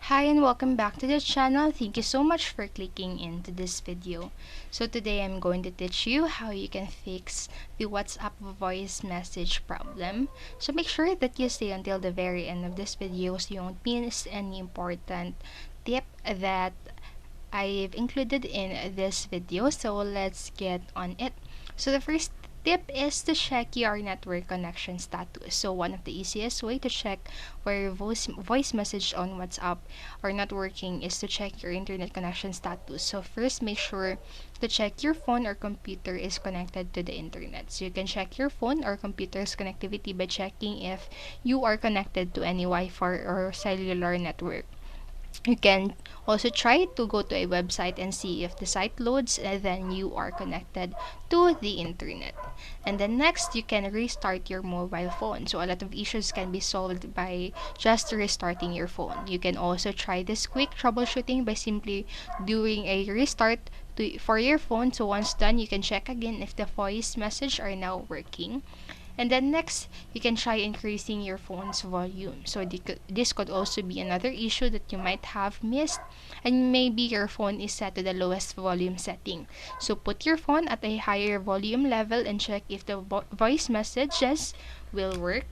Hi and welcome back to the channel. Thank you so much for clicking into this video. So today I'm going to teach you how you can fix the WhatsApp voice message problem. So make sure that you stay until the very end of this video so you won't miss any important tip that I've included in this video. So let's get on it. So the first tip is to check your network connection status. So one of the easiest way to check where your voice message on WhatsApp are not working is to check your internet connection status. So first, make sure to check your phone or computer is connected to the internet. So you can check your phone or computer's connectivity by checking if you are connected to any Wi-Fi or cellular network. You can also try to go to a website and see if the site loads and then you are connected to the internet. And then next, you can restart your mobile phone. So a lot of issues can be solved by just restarting your phone. You can also try this quick troubleshooting by simply doing a restart for your phone. So once done, you can check again if the voice message are now working. And then next, you can try increasing your phone's volume. So this could also be another issue that you might have missed, and maybe your phone is set to the lowest volume setting. So put your phone at a higher volume level and check if the voice messages will work.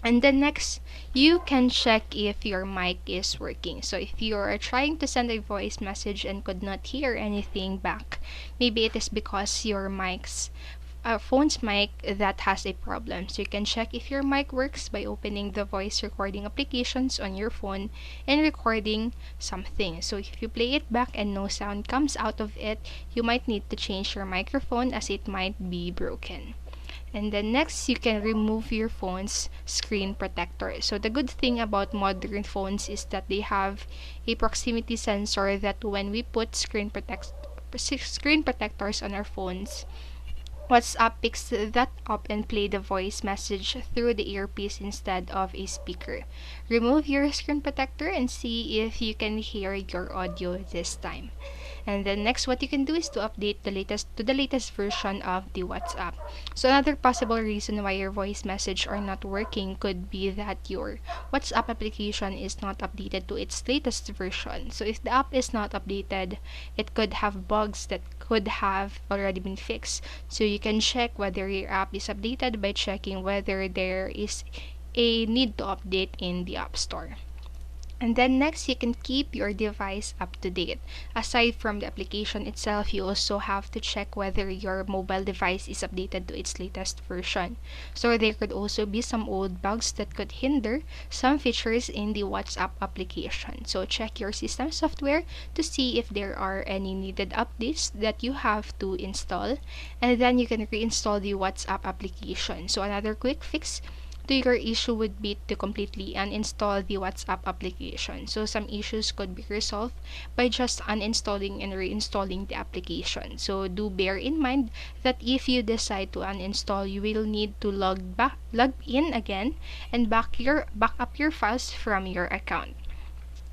And then next, you can check if your mic is working. So if you are trying to send a voice message and could not hear anything back, maybe it is because your phone's mic that has a problem. So you can check if your mic works by opening the voice recording applications on your phone and recording something. So if you play it back and no sound comes out of it, you might need to change your microphone as it might be broken. And then next, you can remove your phone's screen protector. So the good thing about modern phones is that they have a proximity sensor that when we put screen protectors on our phones, WhatsApp picks that up and play the voice message through the earpiece instead of a speaker. Remove your screen protector and see if you can hear your audio this time. And then next, what you can do is to update the latest version of the WhatsApp. So another possible reason why your voice message are not working could be that your WhatsApp application is not updated to its latest version. So if the app is not updated, it could have bugs that could have already been fixed. So you can check whether your app is updated by checking whether there is a need to update in the App Store. And then next, you can keep your device up to date. Aside from the application itself, you also have to check whether your mobile device is updated to its latest version. So there could also be some old bugs that could hinder some features in the WhatsApp application. So check your system software to see if there are any needed updates that you have to install. And then you can reinstall the WhatsApp application. So another quick fix to your issue would be to completely uninstall the WhatsApp application. So some issues could be resolved by just uninstalling and reinstalling the application. So do bear in mind that if you decide to uninstall, you will need to log in again and back up your files from your account.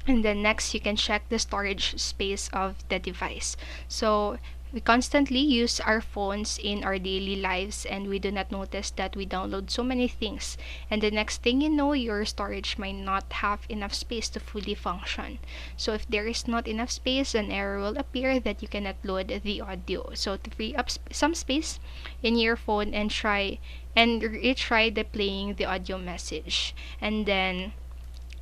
And then next, you can check the storage space of the device. So we constantly use our phones in our daily lives and we do not notice that we download so many things. And the next thing you know, your storage might not have enough space to fully function. So if there is not enough space, an error will appear that you cannot load the audio. So to free up some space in your phone and retry the playing the audio message. And then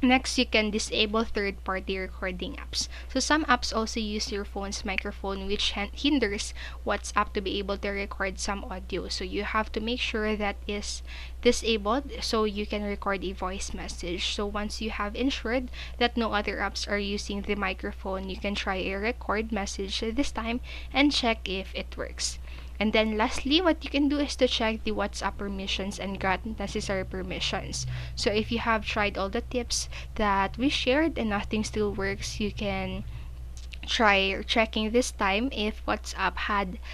next, you can disable third-party recording apps. So some apps also use your phone's microphone, which hinders WhatsApp to be able to record some audio. So you have to make sure that is disabled so you can record a voice message. So once you have ensured that no other apps are using the microphone, you can try a record message this time and check if it works. And then lastly, what you can do is to check the WhatsApp permissions and grant necessary permissions. So if you have tried all the tips that we shared and nothing still works, you can try checking this time if WhatsApp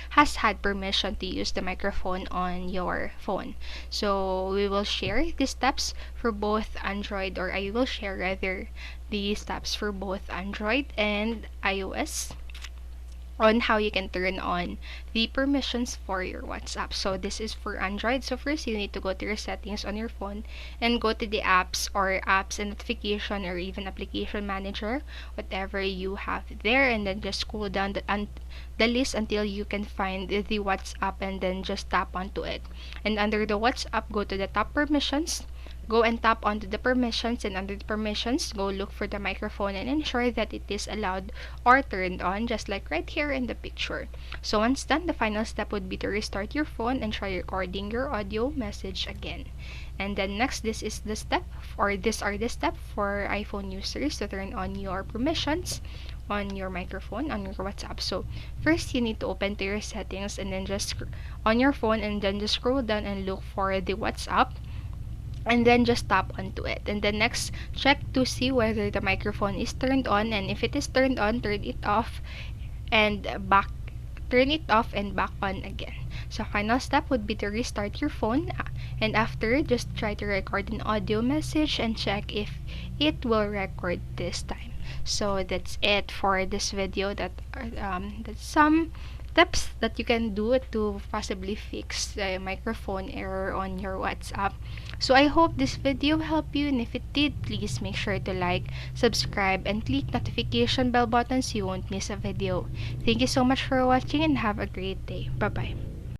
has had permission to use the microphone on your phone. So we will share the steps for both Android, or I will share rather the steps for both Android and iOS. on how you can turn on the permissions for your WhatsApp. So this is for Android. So first you need to go to your settings on your phone and go to the apps or apps and notification or even application manager, whatever you have there, and then just scroll down the list until you can find the WhatsApp and then just tap onto it. And under the WhatsApp, go to the top permissions. Go and tap onto the permissions, and under the permissions, go look for the microphone and ensure that it is allowed or turned on, just like right here in the picture. So once done, the final step would be to restart your phone and try recording your audio message again. And then next, this is the step, or these are the steps for iPhone users to turn on your permissions on your microphone on your WhatsApp. So first you need to open to your settings and then just on your phone, and then just scroll down and look for the WhatsApp, and then just tap onto it. And then next, check to see whether the microphone is turned on, and if it is turned on, turn it off and back turn it off and back on again. So final step would be to restart your phone, and after, just try to record an audio message and check if it will record this time. So that's it for this video. That's some steps that you can do to possibly fix the microphone error on your WhatsApp. So I hope this video helped you, and if it did, please make sure to like, subscribe, and click notification bell button so you won't miss a video. Thank you so much for watching and have a great day. Bye bye.